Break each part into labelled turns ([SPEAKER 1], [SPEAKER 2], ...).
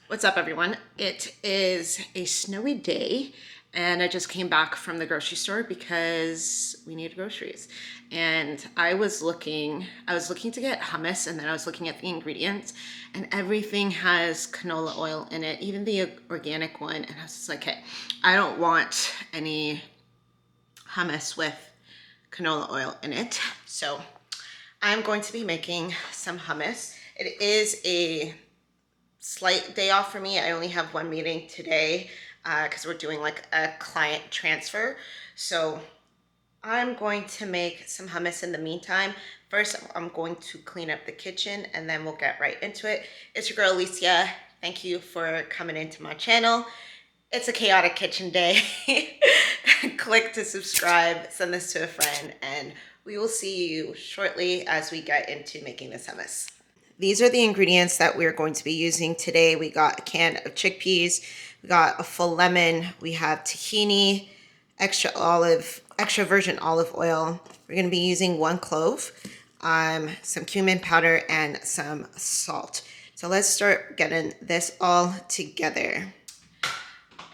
[SPEAKER 1] What's up, everyone? It is a snowy day, and I just came back from the grocery store because we need groceries. And I was looking to get hummus, and then I was looking at the ingredients, and everything has canola oil in it, even the organic one. And I was just like, hey, I don't want any hummus with canola oil in it. So I'm going to be making some hummus. It is a slight day off for me. I only have one meeting today because we're doing like a client transfer. So I'm going to make some hummus in the meantime. First, I'm going to clean up the kitchen and then we'll get right into it. It's your girl Alicia. Thank you for coming into my channel. It's a chaotic kitchen day. Click to subscribe, send this to a friend, and we will see you shortly as we get into making this hummus. These are the ingredients that we're going to be using today. We got a can of chickpeas, we got a full lemon, we have tahini, extra virgin olive oil. We're going to be using 1 clove, some cumin powder, and some salt. So let's start getting this all together.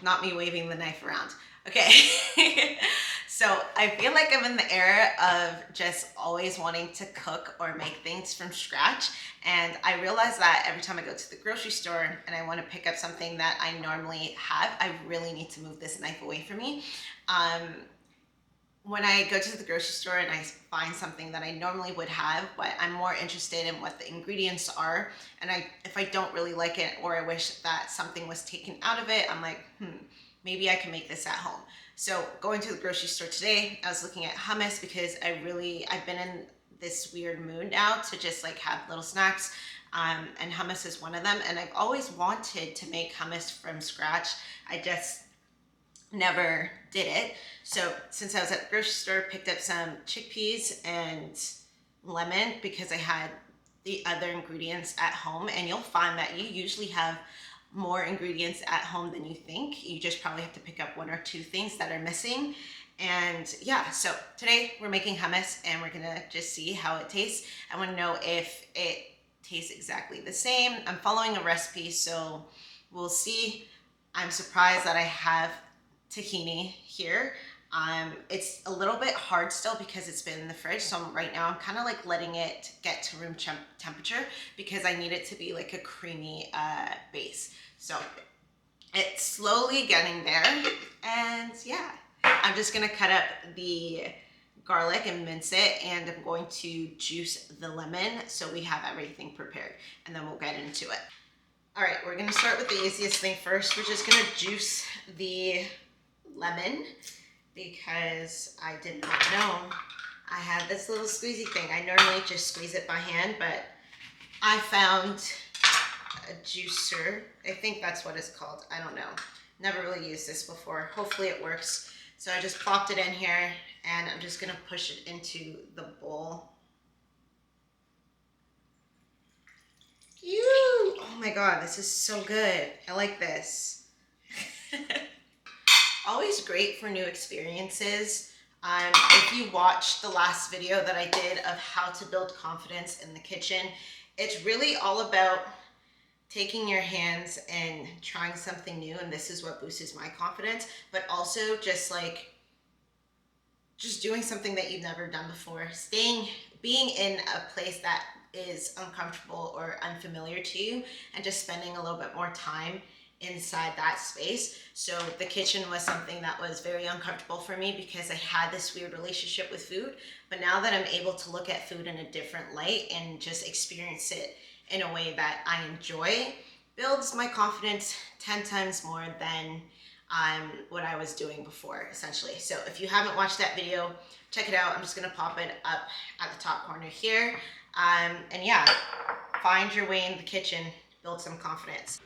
[SPEAKER 1] Not me waving the knife around. Okay. So I feel like I'm in the era of just always wanting to cook or make things from scratch. And I realize that every time I go to the grocery store and I want to pick up something that I normally have, I really need to move this knife away from me. When I go to the grocery store and I find something that I normally would have, but I'm more interested in what the ingredients are, and if I don't really like it, or I wish that something was taken out of it, I'm like, maybe I can make this at home. So going to the grocery store today, I was looking at hummus because I've been in this weird mood now to just like have little snacks. And hummus is one of them. And I've always wanted to make hummus from scratch. I just never did it. So since I was at the grocery store, picked up some chickpeas and lemon because I had the other ingredients at home. And you'll find that you usually have more ingredients at home than you think. You just probably have to pick up 1 or 2 things that are missing. And yeah, so today we're making hummus and we're gonna just see how it tastes. I wanna know if it tastes exactly the same. I'm following a recipe, so we'll see. I'm surprised that I have tahini here. It's a little bit hard still because it's been in the fridge. So right now I'm kind of like letting it get to room temperature because I need it to be like a creamy base. So it's slowly getting there. And yeah, I'm just gonna cut up the garlic and mince it, and I'm going to juice the lemon so we have everything prepared, and then we'll get into it. All right, we're gonna start with the easiest thing first. We're just gonna juice the lemon because I did not know I had this little squeezy thing. I normally just squeeze it by hand, but I found a juicer. I think that's what it's called. I don't know. Never really used this before. Hopefully it works. So I just plopped it in here and I'm just gonna push it into the bowl. Ew! Oh my God, this is so good. I like this. Always great for new experiences. If you watched the last video that I did of how to build confidence in the kitchen, it's really all about taking your hands and trying something new, and this is what boosts my confidence, but also just doing something that you've never done before, being in a place that is uncomfortable or unfamiliar to you, and just spending a little bit more time inside that space. So the kitchen was something that was very uncomfortable for me because I had this weird relationship with food. But now that I'm able to look at food in a different light and just experience it in a way that I enjoy, builds my confidence 10 times more than what I was doing before, essentially. So if you haven't watched that video, check it out. I'm just gonna pop it up at the top corner here. And yeah, find your way in the kitchen, build some confidence.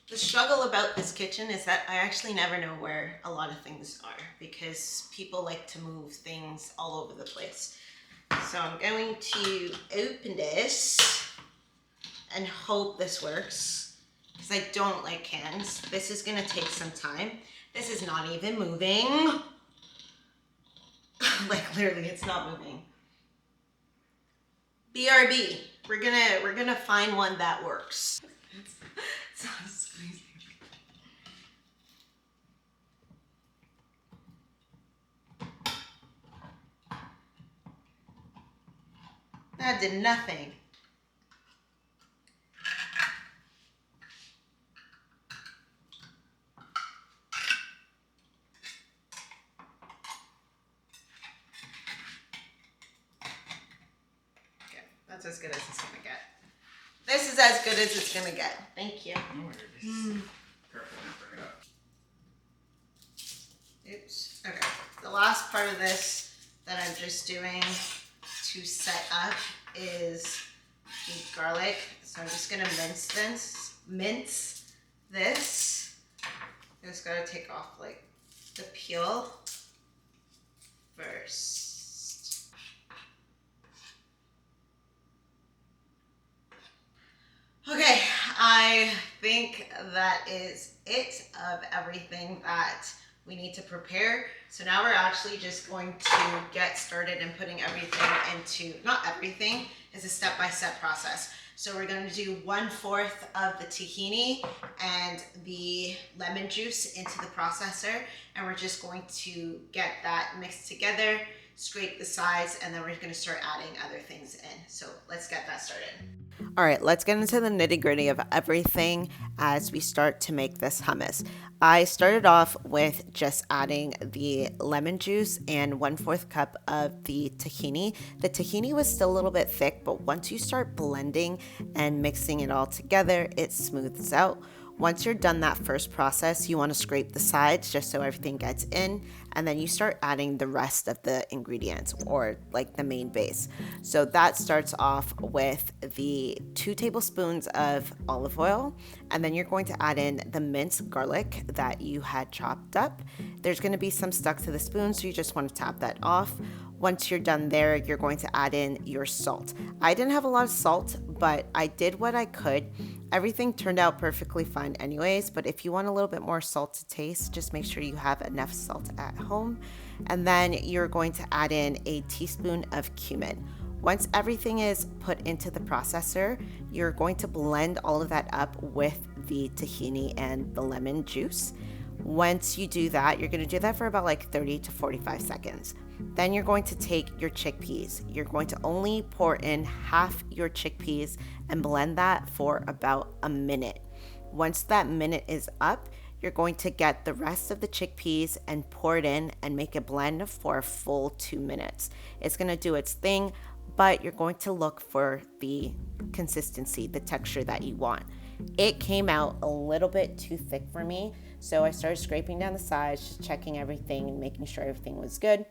[SPEAKER 1] The struggle about this kitchen is that I actually never know where a lot of things are because people like to move things all over the place. So I'm going to open this and hope this works because I don't like cans. This is gonna take some time. This is not even moving. Like literally, it's not moving. BRB, we're gonna find one that works. Sounds That did nothing. Okay, that's as good as it's gonna get. This is as good as it's gonna get. Thank you.
[SPEAKER 2] No worries. Careful, don't bring it up.
[SPEAKER 1] Oops. Okay. The last part of this that I'm just doing to set up is the garlic. So I'm just gonna mince this. I just gotta take off like the peel first. Okay, I think that is it of everything that we need to prepare. So now we're actually just going to get started and putting everything into, not everything, it's a step-by-step process. So we're going to do 1/4 of the tahini and the lemon juice into the processor, and we're just going to get that mixed together, scrape the sides, and then we're going to start adding other things in. So let's get that started. All right, let's get into the nitty-gritty of everything as we start to make this hummus. I started off with just adding the lemon juice and 1/4 cup of the tahini. The tahini was still a little bit thick, but once you start blending and mixing it all together, it smooths out. Once you're done that first process, you want to scrape the sides just so everything gets in, and then you start adding the rest of the ingredients, or like the main base. So that starts off with the 2 tablespoons of olive oil, and then you're going to add in the minced garlic that you had chopped up. There's going to be some stuck to the spoon, so you just want to tap that off. Once you're done there, you're going to add in your salt. I didn't have a lot of salt, but I did what I could. Everything turned out perfectly fine anyways, but if you want a little bit more salt to taste, just make sure you have enough salt at home. And then you're going to add in a teaspoon of cumin. Once everything is put into the processor, you're going to blend all of that up with the tahini and the lemon juice. Once you do that, you're going to do that for about like 30 to 45 seconds. Then you're going to take your chickpeas. You're going to only pour in half your chickpeas and blend that for about a minute. Once that minute is up, you're going to get the rest of the chickpeas and pour it in and make a blend for a full 2 minutes. It's going to do its thing, but you're going to look for the consistency, the texture that you want. It came out a little bit too thick for me, so I started scraping down the sides, just checking everything and making sure everything was good.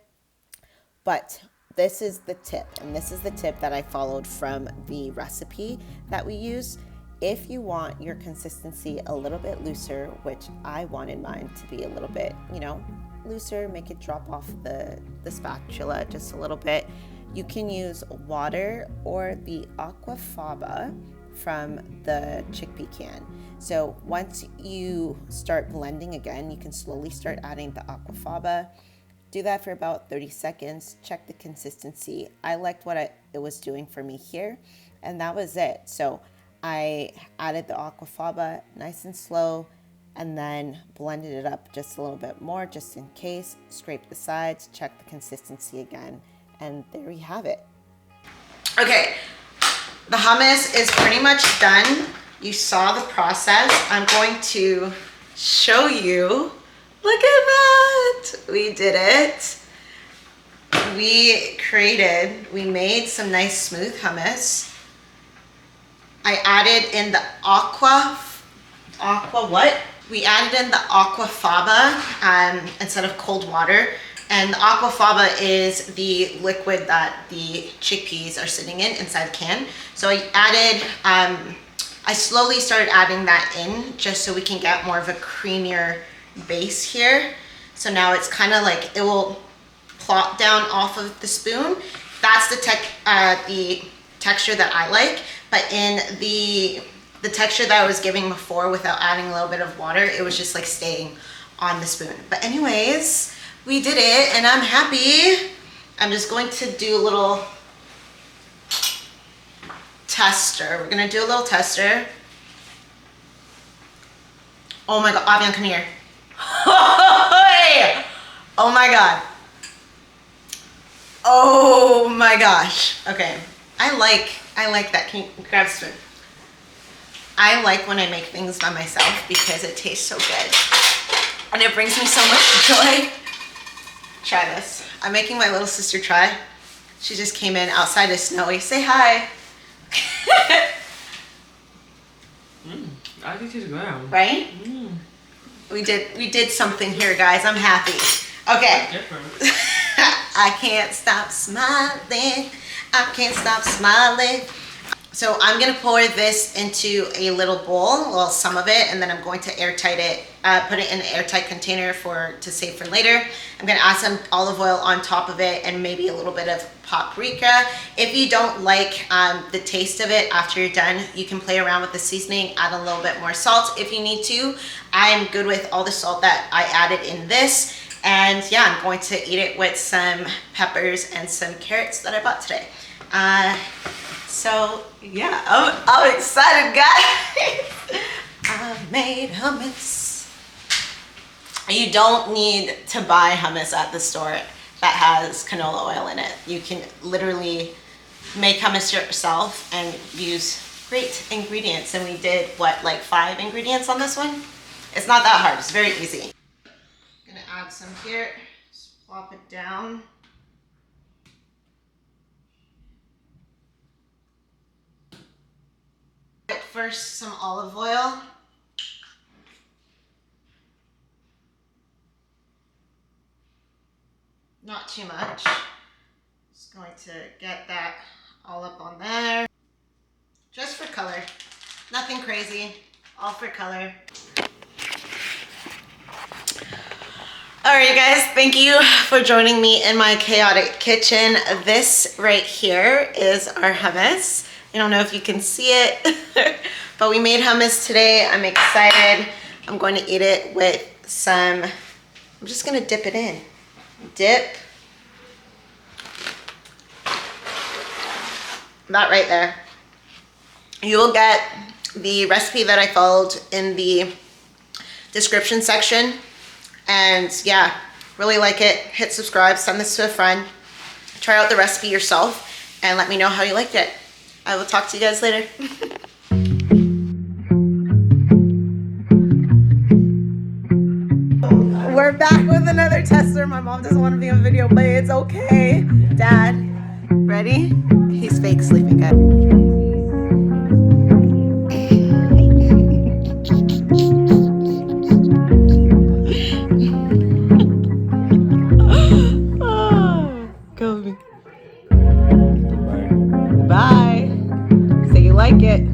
[SPEAKER 1] But this is the tip, and this is the tip that I followed from the recipe that we use. If you want your consistency a little bit looser, which I wanted mine to be a little bit, looser, make it drop off the spatula just a little bit, you can use water or the aquafaba from the chickpea can. So once you start blending again, you can slowly start adding the aquafaba. Do that for about 30 seconds, check the consistency. I liked what it was doing for me here, and that was it. So I added the aquafaba nice and slow, and then blended it up just a little bit more, just in case. Scrape the sides, check the consistency again, and there we have it. Okay, the hummus is pretty much done. You saw the process. I'm going to show you. Look at that! We did it. We made some nice smooth hummus. I added in the We added in the aquafaba instead of cold water. And the aquafaba is the liquid that the chickpeas are sitting in inside the can. So I slowly started adding that in just so we can get more of a creamier base here. So now it's kind of like it will plop down off of the spoon. That's the texture that I like. But in the texture that I was giving before without adding a little bit of water, it was just like staying on the spoon. But anyways, we did it and I'm happy. I'm just going to do a little tester. We're gonna do a little tester. Oh my God, Avian, come here. Oh my God. Oh my gosh. Okay, I like that. Can you grab a spoon? I like when I make things by myself because it tastes so good. And it brings me so much joy. Try this. I'm making my little sister try. She just came in outside of snowy. Say hi.
[SPEAKER 3] I think it's good.
[SPEAKER 1] Right? We did something here, guys. I'm happy. Okay. I can't stop smiling. I can't stop smiling. So I'm gonna pour this into a little bowl, well, some of it, and then I'm going to airtight it, put it in an airtight container to save for later. I'm gonna add some olive oil on top of it and maybe a little bit of paprika. If you don't like the taste of it after you're done, you can play around with the seasoning, add a little bit more salt if you need to. I'm good with all the salt that I added in this. And yeah, I'm going to eat it with some peppers and some carrots that I bought today. So yeah, I'm excited, guys. I made hummus. You don't need to buy hummus at the store that has canola oil in it. You can literally make hummus yourself and use great ingredients. And we did what, like 5 ingredients on this one? It's not that hard, it's very easy. I'm gonna add some here, just plop it down. First, some olive oil. Not too much. Just going to get that all up on there. Just for color. Nothing crazy. All for color. Alright, you guys, thank you for joining me in my chaotic kitchen. This right here is our hummus. I don't know if you can see it, but we made hummus today. I'm excited. I'm going to eat it with some, I'm just going to dip it in. Dip. That right there. You will get the recipe that I followed in the description section. And yeah, really like it. Hit subscribe, send this to a friend. Try out the recipe yourself and let me know how you liked it. I will talk to you guys later. We're back with another tester. My mom doesn't want to be on video, but it's okay. Dad, ready? He's fake sleeping, guys. Go. Bye. Say you like it.